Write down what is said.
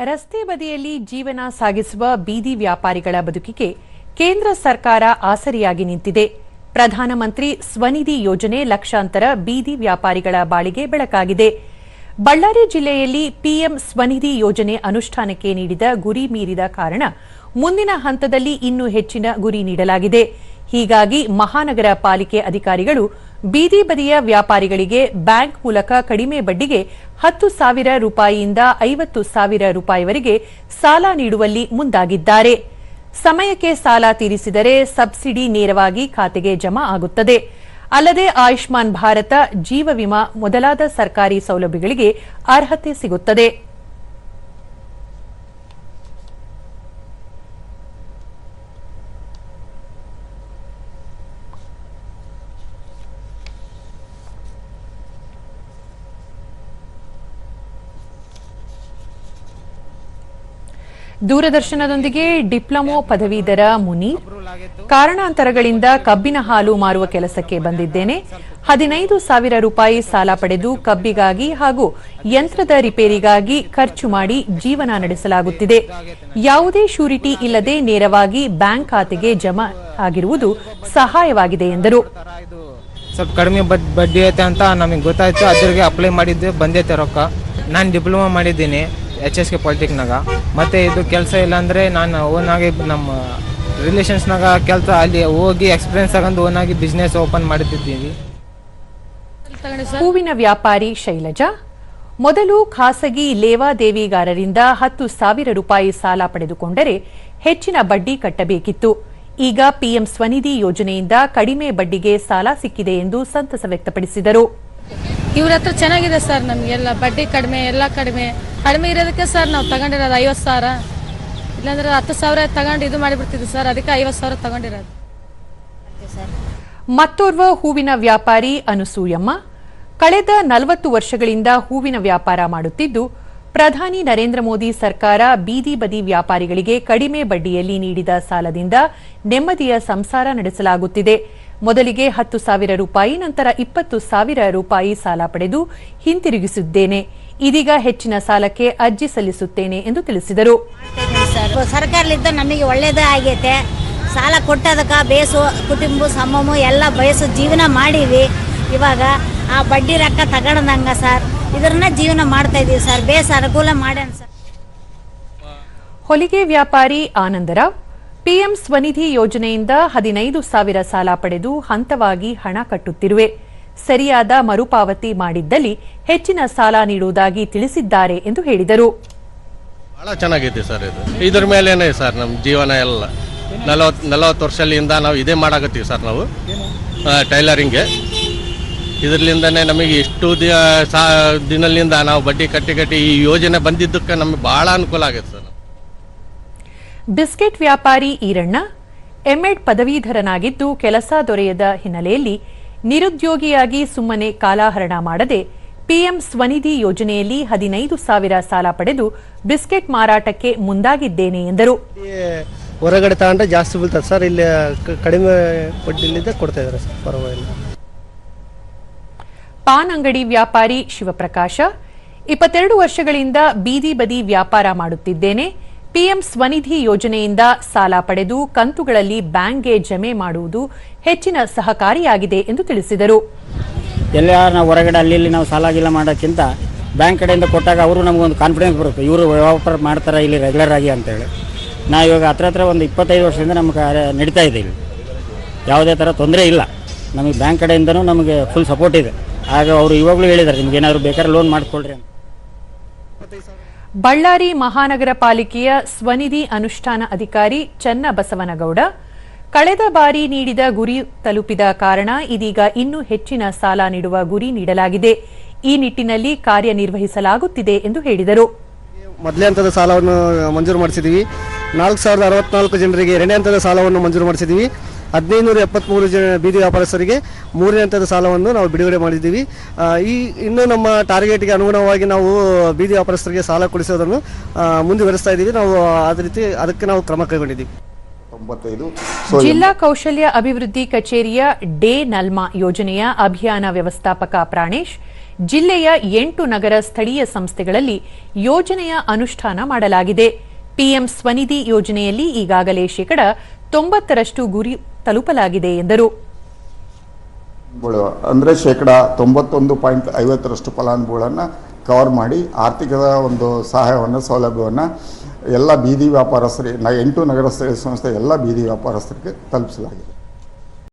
ರಸ್ತೆ ಬದಿಯಲ್ಲಿ ಜೀವನ ಸಾಗಿಸುವ ಬೀದಿ ವ್ಯಾಪಾರಿಗಳ ಬದುಕಿಗೆ ಕೇಂದ್ರ ಸರ್ಕಾರ ಆಸರೆಯಾಗಿ ನಿಂತಿದೆ. ಪ್ರಧಾನಮಂತ್ರಿ ಸ್ವನಿಧಿ ಯೋಜನೆ ಲಕ್ಷಾಂತರ ಬೀದಿ ವ್ಯಾಪಾರಿಗಳ ಬಾಳಿಗೆ ಬೆಳಕಾಗಿದೆ. ಬಳ್ಳಾರಿ ಜಿಲ್ಲೆಯಲ್ಲಿ ಪಿಎಂ ಸ್ವನಿಧಿ ಯೋಜನೆ ಅನುಷ್ಠಾನಕ್ಕೆ ನೀಡಿದ ಗುರಿ ಮೀರಿದ ಕಾರಣ ಮುಂದಿನ ಹಂತದಲ್ಲಿ ಇನ್ನೂ ಹೆಚ್ಚಿನ ಗುರಿ ನೀಡಲಾಗಿದೆ. ಹೀಗಾಗಿ ಮಹಾನಗರ ಪಾಲಿಕೆ ಅಧಿಕಾರಿಗಳು ಬೀದಿ ಬದಿಯ ವ್ಯಾಪಾರಿಗಳಿಗೆ ಬ್ಯಾಂಕ್ ಮೂಲಕ ಕಡಿಮೆ ಬಡ್ಡಿಗೆ 10,000 ರೂಪಾಯಿಯಿಂದ 50,000 ರೂಪಾಯಿವರೆಗೆ ಸಾಲ ನೀಡುವಲ್ಲಿ ಮುಂದಾಗಿದ್ದಾರೆ. ಸಮಯಕ್ಕೆ ಸಾಲ ತೀರಿಸಿದರೆ ಸಬ್ಸಿಡಿ ನೇರವಾಗಿ ಖಾತೆಗೆ ಜಮಾ ಆಗುತ್ತದೆ. ಅಲ್ಲದೆ ಆಯುಷ್ಮಾನ್ ಭಾರತ, ಜೀವ ವಿಮಾ ಮೊದಲಾದ ಸರ್ಕಾರಿ ಸೌಲಭ್ಯಗಳಿಗೆ ಅರ್ಹತೆ ಸಿಗುತ್ತದೆ. ದೂರದರ್ಶನದೊಂದಿಗೆ ಡಿಪ್ಲೊಮೊ ಪದವೀಧರ ಮುನೀರ್, ಕಾರಣಾಂತರಗಳಿಂದ ಕಬ್ಬಿನ ಹಾಲು ಮಾರುವ ಕೆಲಸಕ್ಕೆ ಬಂದಿದ್ದೇನೆ. 15,000 ರೂಪಾಯಿ ಸಾಲ ಪಡೆದು ಕಬ್ಬಿಗಾಗಿ ಹಾಗೂ ಯಂತ್ರದ ರಿಪೇರಿಗಾಗಿ ಖರ್ಚು ಮಾಡಿ ಜೀವನ ನಡೆಸಲಾಗುತ್ತಿದೆ. ಯಾವುದೇ ಶ್ಯೂರಿಟಿ ಇಲ್ಲದೆ ನೇರವಾಗಿ ಬ್ಯಾಂಕ್ ಖಾತೆಗೆ ಜಮಾ ಆಗಿರುವುದು ಸಹಾಯವಾಗಿದೆ ಎಂದರು. ಸ್ವಲ್ಪ ಕಡಿಮೆ ಬಡ್ಡಿ ಐತೆ ಅಂತ ನಮಗೆ ಗೊತ್ತಾಯ್ತು. ಅದ್ರಿಗೆ ಅಪ್ಲೈ ಮಾಡಿದ್ದೆ, ಬಂದೈತೆ ರೊಕ್ಕ. ನಾನು ಡಿಪ್ಲೊಮಾ ಮಾಡಿದ್ದೀನಿ HSK ಪಾಲಿಟೆಕ್ನಾಗ. ಮತ್ತು ಇದು ಕೆಲಸ ಇಲ್ಲಾಂದರೆ ನಾನು ಓನಾಗಿ ನಮ್ಮ ರಿಲೇಷನ್ಸ್ನಾಗ ಕೆಲಸ ಅಲ್ಲಿ ಹೋಗಿ ಎಕ್ಸ್ಪೀರಿಯನ್ಸ್ ತಗೊಂಡು ಓನಾಗಿ ಬಿಸ್ನೆಸ್ ಓಪನ್ ಮಾಡುತ್ತಿದ್ದೀವಿ. ಹೂವಿನ ವ್ಯಾಪಾರಿ ಶೈಲಜಾ ಮೊದಲು ಖಾಸಗಿ ಲೇವಾದೇವಿಗಾರರಿಂದ 10,000 ರೂಪಾಯಿ ಸಾಲ ಪಡೆದುಕೊಂಡರೆ ಹೆಚ್ಚಿನ ಬಡ್ಡಿ ಕಟ್ಟಬೇಕಿತ್ತು. ಈಗ ಪಿಎಂ ಸ್ವನಿಧಿ ಯೋಜನೆಯಿಂದ ಕಡಿಮೆ ಬಡ್ಡಿಗೆ ಸಾಲ ಸಿಕ್ಕಿದೆ ಎಂದು ಸಂತಸ ವ್ಯಕ್ತಪಡಿಸಿದರು. ಇವ್ರ ಹತ್ರ ಚೆನ್ನಾಗಿದೆ ಸರ್, ನಮಗೆಲ್ಲ ಬಡ್ಡಿ ಕಡಿಮೆ, ಎಲ್ಲ ಕಡಿಮೆ ಇರೋದಕ್ಕೆ ಸರ್ ನಾವು ತಗೊಂಡಿರೋದು 50,000. ಇಲ್ಲಾಂದ್ರೆ 10,000 ತಗೊಂಡು ಇದು ಮಾಡಿಬಿಡ್ತಿದ್ವಿ ಸರ್, ಅದಕ್ಕೆ 50,000 ತಗೊಂಡಿರೋದು. ಮತ್ತೋರ್ವ ಹೂವಿನ ವ್ಯಾಪಾರಿ ಅನುಸೂಯಮ್ಮ ಕಳೆದ 40 ವರ್ಷಗಳಿಂದ ಹೂವಿನ ವ್ಯಾಪಾರ ಮಾಡುತ್ತಿದ್ದು, ಪ್ರಧಾನಿ ನರೇಂದ್ರ ಮೋದಿ ಸರ್ಕಾರ ಬೀದಿ ಬದಿ ವ್ಯಾಪಾರಿಗಳಿಗೆ ಕಡಿಮೆ ಬಡ್ಡಿಯಲ್ಲಿ ನೀಡಿದ ಸಾಲದಿಂದ ನೆಮ್ಮದಿಯ ಸಂಸಾರ ನಡೆಸಲಾಗುತ್ತಿದೆ. ಮೊದಲಿಗೆ 10,000 ರೂಪಾಯಿ, ನಂತರ 20,000 ರೂಪಾಯಿ ಸಾಲ ಪಡೆದು ಹಿಂತಿರುಗಿಸಿದ್ದೇನೆ. ಇದೀಗ ಹೆಚ್ಚಿನ ಸಾಲಕ್ಕೆ ಅರ್ಜಿ ಸಲ್ಲಿಸುತ್ತೇನೆ ಎಂದು ತಿಳಿಸಿದರು. ಸರ್ಕಾರದಿಂದ ನಮಗೆ ಒಳ್ಳೇದೇ ಆಗೈತೆ. ಸಾಲ ಕೊಟ್ಟದಕ್ಕೆ ಬೇಸು ಕುಟುಂಬ ಸಮೂಹ ಎಲ್ಲ ಬಯಸು ಜೀವನ ಮಾಡೀವಿ. ಇವಾಗ ಆ ಬಡ್ಡಿ ರೊಕ್ಕ ತಗೊಂಡಂಗ ಸರ್ ಇದನ್ನ ಜೀವನ ಮಾಡ್ತಾ ಇದೀವಿ ಸರ್. ಬೇಸ್ ಅನುಕೂಲ ಮಾಡ್ಯಾನ ಸರ್. ಹೊಲಿಗೆ ವ್ಯಾಪಾರಿ ಆನಂದರಾವ್ ಪಿಎಂ ಸ್ವನಿಧಿ ಯೋಜನೆಯಿಂದ 15,000 ಸಾಲ ಪಡೆದು ಹಂತವಾಗಿ ಹಣ ಕಟ್ಟುತ್ತಿರುವೆ. ಸರಿಯಾದ ಮರುಪಾವತಿ ಮಾಡಿದ್ದಲ್ಲಿ ಹೆಚ್ಚಿನ ಸಾಲ ನೀಡುವುದಾಗಿ ತಿಳಿಸಿದ್ದಾರೆ ಎಂದು ಹೇಳಿದರು. ಬಹಳ ಚೆನ್ನಾಗಿದೆ ಸರ್. ಇದ್ರ ಮೇಲೇನೆ ಸರ್ ನಮ್ಮ ಜೀವನ ಎಲ್ಲ 40 ವರ್ಷದಿಂದ ನಾವು ಇದೇ ಮಾಡಾಕತ್ತೀವಿ ಸರ್. ನಾವು ಟೈಲರಿಂಗ್ಗೆ ಇದರಿಂದನೇ ನಮಗೆ ಇಷ್ಟು ದಿನದಿಂದ ನಾವು ಬಡ್ಡಿ ಕಟ್ಟಿ ಈ ಯೋಜನೆ ಬಂದಿದ್ದಕ್ಕೆ ನಮಗೆ ಬಹಳ ಅನುಕೂಲ ಆಗುತ್ತೆ ಸರ್. ಬಿಸ್ಕೆಟ್ ವ್ಯಾಪಾರಿ ಈರಣ್ಣ ಎಂಎಡ್ ಪದವೀಧರನಾಗಿದ್ದು ಕೆಲಸ ದೊರೆಯದ ಹಿನ್ನೆಲೆಯಲ್ಲಿ ನಿರುದ್ಯೋಗಿಯಾಗಿ ಸುಮ್ಮನೆ ಕಾಲಹರಣ ಮಾಡದೆ ಪಿಎಂ ಸ್ವನಿಧಿ ಯೋಜನೆಯಲ್ಲಿ 15,000 ಸಾಲ ಪಡೆದು ಬಿಸ್ಕೆಟ್ ಮಾರಾಟಕ್ಕೆ ಮುಂದಾಗಿದ್ದೇನೆ ಎಂದರು. ಹೊರಗಡೆ ತಗೊಂಡ್ರೆ ಜಾಸ್ತಿ ಬೀಳ್ತದೆ ಸರ್, ಇಲ್ಲಿ ಕಡಿಮೆ ಬಡ್ಡಿಲಿಂದ ಕೊಡ್ತಾ ಇದ್ದಾರೆ ಸರ್, ಪರವಾಗಿಲ್ಲ. ಪಾನ್ ಅಂಗಡಿ ವ್ಯಾಪಾರಿ ಶಿವಪ್ರಕಾಶ 22 ವರ್ಷಗಳಿಂದ ಬೀದಿ ಬದಿ ವ್ಯಾಪಾರ ಮಾಡುತ್ತಿದ್ದೇನೆ. ಪಿಎಂ ಸ್ವನಿಧಿ ಯೋಜನೆಯಿಂದ ಸಾಲ ಪಡೆದು ಕಂತುಗಳಲ್ಲಿ ಬ್ಯಾಂಕ್ಗೆ ಜಮೆ ಮಾಡುವುದು ಹೆಚ್ಚಿನ ಸಹಕಾರಿಯಾಗಿದೆ ಎಂದು ತಿಳಿಸಿದರು. ಎಲ್ಲ ನಾವು ಹೊರಗಡೆ ಅಲ್ಲಿ ನಾವು ಸಾಲ ಗಿಲ್ಲ ಮಾಡೋಕ್ಕಿಂತ ಬ್ಯಾಂಕ್ ಕಡೆಯಿಂದ ಕೊಟ್ಟಾಗ ಅವರು ನಮಗೊಂದು ಕಾನ್ಫಿಡೆನ್ಸ್ ಬರುತ್ತೆ, ಇವರು ವ್ಯಾಪಾರ ಮಾಡ್ತಾರೆ ಇಲ್ಲಿ ರೆಗ್ಯುಲರ್ ಆಗಿ ಅಂತೇಳಿ. ನಾವು ಇವಾಗ ಹತ್ರ ಒಂದು 25 ವರ್ಷದಿಂದ ನಮಗೆ ನಡೀತಾ ಇದೆ. ಇಲ್ಲಿ ಯಾವುದೇ ಥರ ತೊಂದರೆ ಇಲ್ಲ. ನಮಗೆ ಬ್ಯಾಂಕ್ ಕಡೆಯಿಂದನೂ ನಮಗೆ ಫುಲ್ ಸಪೋರ್ಟ್ ಇದೆ. ಆಗ ಅವರು ಇವಾಗಲೂ ಹೇಳಿದ್ದಾರೆ ನಿಮ್ಗೆ ಏನಾದ್ರು ಬೇಕಾದ್ರೆ ಲೋನ್ ಮಾಡಿಕೊಳ್ರಿ ಅಂತ. ಬಳ್ಳಾರಿ ಮಹಾನಗರ ಪಾಲಿಕೆಯ ಸ್ವನಿಧಿ ಅನುಷ್ಠಾನ ಅಧಿಕಾರಿ ಚನ್ನಬಸವನಗೌಡ ಕಳೆದ ಬಾರಿ ನೀಡಿದ ಗುರಿ ತಲುಪಿದ ಕಾರಣ ಇದೀಗ ಇನ್ನೂ ಹೆಚ್ಚಿನ ಸಾಲ ನೀಡುವ ಗುರಿ ನೀಡಲಾಗಿದೆ. ಈ ನಿಟ್ಟಿನಲ್ಲಿ ಕಾರ್ಯನಿರ್ವಹಿಸಲಾಗುತ್ತಿದೆ ಎಂದು ಹೇಳಿದರು. ಮೊದಲನೇ ಹಂತದ ಸಾಲವನ್ನು ಮಂಜೂರು ಮಾಡಿಸಿದ್ದೀವಿ. 4,064 ಜನರಿಗೆ ಎರಡನೇ ಹಂತದ ಸಾಲವನ್ನು ಮಂಜೂರು ಮಾಡಿಸಿದ್ದೀವಿ. 1,573 ಬೀದಿ ವ್ಯಾಪಾರಸ್ಥರಿಗೆ 3ನೇ ಹಂತದ ಸಾಲವನ್ನು ನಾವು ಬಿಡುಗಡೆ ಮಾಡಿದ್ದೀವಿ. ಇನ್ನು ನಮ್ಮ ಟಾರ್ಗೆಟ್ಗೆ ಅನುಗುಣವಾಗಿ ನಾವು ಬೀದಿ ವ್ಯಾಪಾರಸ್ಥರಿಗೆ ಸಾಲ ಕೊಡಿಸೋದನ್ನು ಮುಂದುವರಿಸ್ತಾ ಇದ್ದೀವಿ. ನಾವು ಅದಕ್ಕೆ ನಾವು ಕ್ರಮ ಕೈಗೊಂಡಿದ್ದೀವಿ. ಜಿಲ್ಲಾ ಕೌಶಲ್ಯ ಅಭಿವೃದ್ಧಿ ಕಚೇರಿಯ ಡೇ ನಲ್ಮಾ ಯೋಜನೆಯ ಅಭಿಯಾನ ವ್ಯವಸ್ಥಾಪಕ ಪ್ರಾಣೇಶ್ ಜಿಲ್ಲೆಯ 8 ನಗರ ಸ್ಥಳೀಯ ಸಂಸ್ಥೆಗಳಲ್ಲಿ ಯೋಜನೆಯ ಅನುಷ್ಠಾನ ಮಾಡಲಾಗಿದೆ. ಪಿಎಂ ಸ್ವನಿಧಿ ಯೋಜನೆಯಲ್ಲಿ ಈಗಾಗಲೇ 90% ಗುರಿ ತಲುಪಲಾಗಿದೆ ಎಂದರು. ಅಂದರೆ 91.50% ಫಲಾನುಭವಿಗಳನ್ನು ಕವರ್ ಮಾಡಿ ಆರ್ಥಿಕದ ಒಂದು ಸಹಾಯವನ್ನು ಸೌಲಭ್ಯವನ್ನು ಎಲ್ಲ ಬೀದಿ ವ್ಯಾಪಾರಸ್ಥರಿಗೆ 8 ನಗರ ಸ್ಥಳೀಯ ಸಂಸ್ಥೆ ಎಲ್ಲ ಬೀದಿ ವ್ಯಾಪಾರಸ್ಥರಿಗೆ ತಲುಪಿಸಲಾಗಿದೆ.